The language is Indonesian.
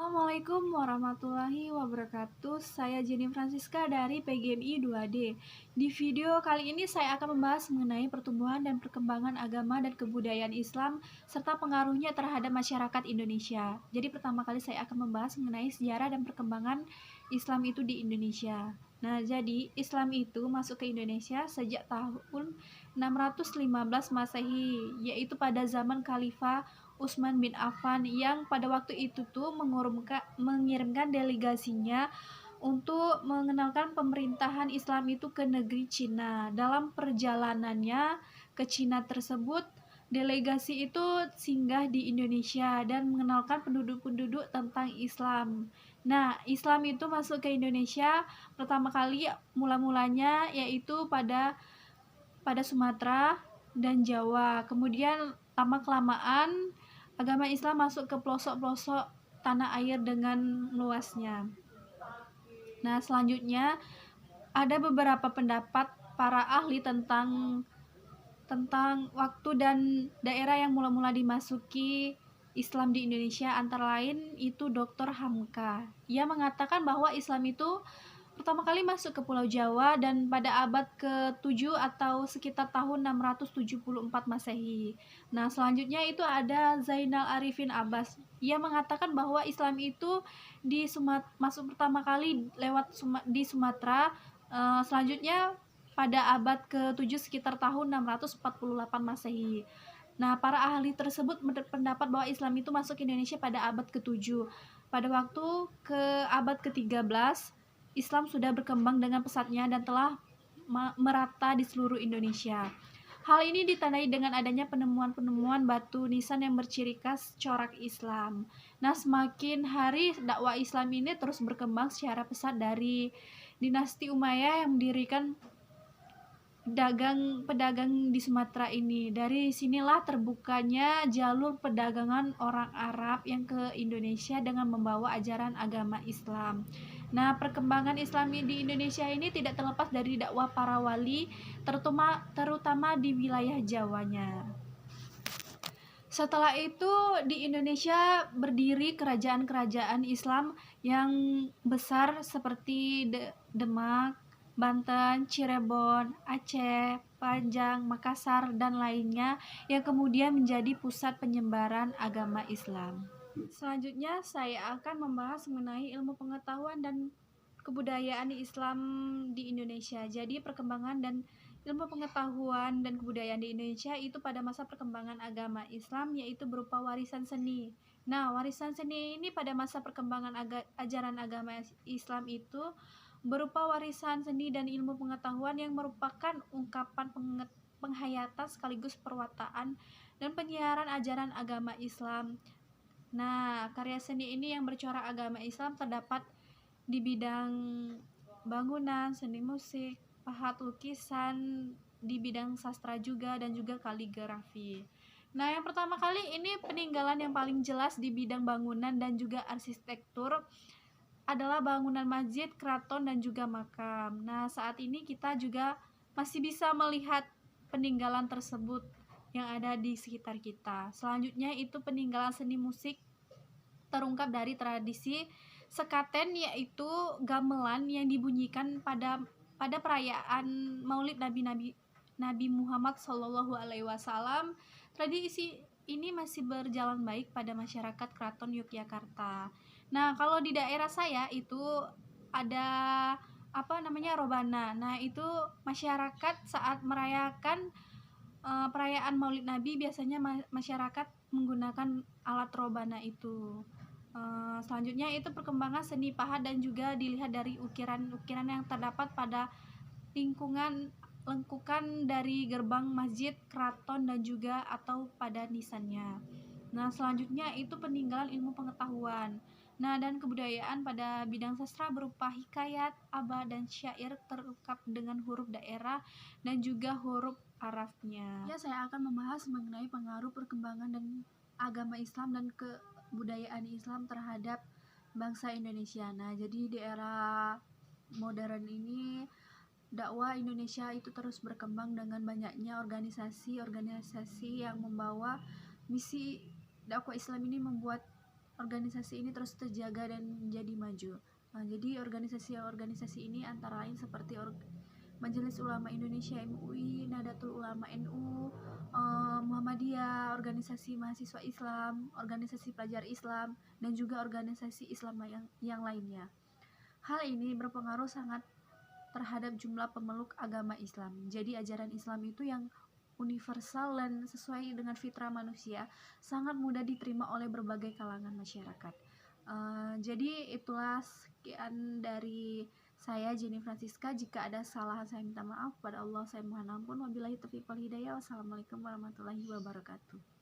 Assalamualaikum warahmatullahi wabarakatuh. Saya Jenny Francisca dari PGMI 2D. Di video kali ini saya akan membahas mengenai pertumbuhan dan perkembangan agama dan kebudayaan Islam serta pengaruhnya terhadap masyarakat Indonesia. Jadi pertama kali saya akan membahas mengenai sejarah dan perkembangan Islam itu di Indonesia. Nah, jadi Islam itu masuk ke Indonesia sejak tahun 615 Masehi, yaitu pada zaman Khalifah Utsman bin Affan yang pada waktu itu tuh mengirimkan delegasinya untuk mengenalkan pemerintahan Islam itu ke negeri Cina. Dalam perjalanannya ke Cina tersebut, delegasi itu singgah di Indonesia dan mengenalkan penduduk-penduduk tentang Islam. Nah, Islam itu masuk ke Indonesia pertama kali mula-mulanya yaitu pada Sumatera dan Jawa. Kemudian lama-kelamaan agama Islam masuk ke pelosok-pelosok tanah air dengan luasnya. Nah, selanjutnya ada beberapa pendapat para ahli tentang waktu dan daerah yang mula-mula dimasuki Islam di Indonesia, antara lain itu Dr. Hamka. Ia mengatakan bahwa Islam itu pertama kali masuk ke Pulau Jawa dan pada abad ke-7 atau sekitar tahun 674 Masehi. Nah, selanjutnya itu ada Zainal Arifin Abbas. Ia mengatakan bahwa Islam itu masuk pertama kali di Sumatera, selanjutnya pada abad ke-7 sekitar tahun 648 Masehi. Nah, para ahli tersebut berpendapat bahwa Islam itu masuk ke Indonesia pada abad ke-7. Pada waktu ke abad ke-13, Islam sudah berkembang dengan pesatnya dan telah merata di seluruh Indonesia. Hal ini ditandai dengan adanya penemuan-penemuan batu nisan yang berciri khas corak Islam. Nah, semakin hari dakwah Islam ini terus berkembang secara pesat dari dinasti Umayyah yang mendirikan pedagang di Sumatera ini. Dari sinilah terbukanya jalur perdagangan orang Arab yang ke Indonesia dengan membawa ajaran agama Islam. Nah, perkembangan Islam di Indonesia ini tidak terlepas dari dakwah para wali, terutama di wilayah Jawanya. Setelah itu di Indonesia berdiri kerajaan-kerajaan Islam yang besar seperti Demak, Banten, Cirebon, Aceh, Panjang, Makassar, dan lainnya yang kemudian menjadi pusat penyebaran agama Islam. Selanjutnya saya akan membahas mengenai ilmu pengetahuan dan kebudayaan Islam di Indonesia. Jadi perkembangan dan ilmu pengetahuan dan kebudayaan di Indonesia itu pada masa perkembangan agama Islam yaitu berupa warisan seni. Nah, warisan seni ini pada masa perkembangan ajaran agama Islam itu berupa warisan seni dan ilmu pengetahuan yang merupakan ungkapan penghayatan sekaligus perwataan dan penyiaran ajaran agama Islam. Nah, karya seni ini yang bercorak agama Islam terdapat di bidang bangunan, seni musik, pahat lukisan, di bidang sastra juga, dan juga kaligrafi. Nah, yang pertama kali ini peninggalan yang paling jelas di bidang bangunan dan juga arsitektur adalah bangunan masjid, keraton, dan juga makam. Nah, saat ini kita juga masih bisa melihat peninggalan tersebut yang ada di sekitar kita. Selanjutnya itu peninggalan seni musik terungkap dari tradisi sekaten, yaitu gamelan yang dibunyikan pada perayaan Maulid Nabi Muhammad SAW. Tradisi ini masih berjalan baik pada masyarakat Keraton Yogyakarta. Nah, kalau di daerah saya itu ada robana. Nah, itu masyarakat saat merayakan perayaan Maulid Nabi biasanya masyarakat menggunakan alat robana itu. Selanjutnya itu perkembangan seni pahat dan juga dilihat dari ukiran-ukiran yang terdapat pada lengkukan dari gerbang masjid, keraton, dan juga atau pada nisannya. Nah, selanjutnya itu peninggalan ilmu pengetahuan. Nah, dan kebudayaan pada bidang sastra berupa hikayat, abad, dan syair terungkap dengan huruf daerah dan juga huruf Arabnya. Ya, saya akan membahas mengenai pengaruh perkembangan dan agama Islam dan kebudayaan Islam terhadap bangsa Indonesia. Nah, jadi di era modern ini dakwah Indonesia itu terus berkembang dengan banyaknya organisasi-organisasi yang membawa misi dakwah Islam ini membuat organisasi ini terus terjaga dan menjadi maju. Nah, jadi organisasi ini antara lain seperti Majelis Ulama Indonesia MUI, Nahdlatul Ulama NU, Muhammadiyah, organisasi mahasiswa Islam, organisasi pelajar Islam, dan juga organisasi Islam yang lainnya. Hal ini berpengaruh sangat terhadap jumlah pemeluk agama Islam. Jadi ajaran Islam itu yang universal dan sesuai dengan fitrah manusia, sangat mudah diterima oleh berbagai kalangan masyarakat. Jadi itulah sekian dari saya, Jenny Francisca. Jika ada salah, saya minta maaf. Pada Allah saya mohon ampun. Wabillahi taufiq wal hidayah. Wassalamualaikum warahmatullahi wabarakatuh.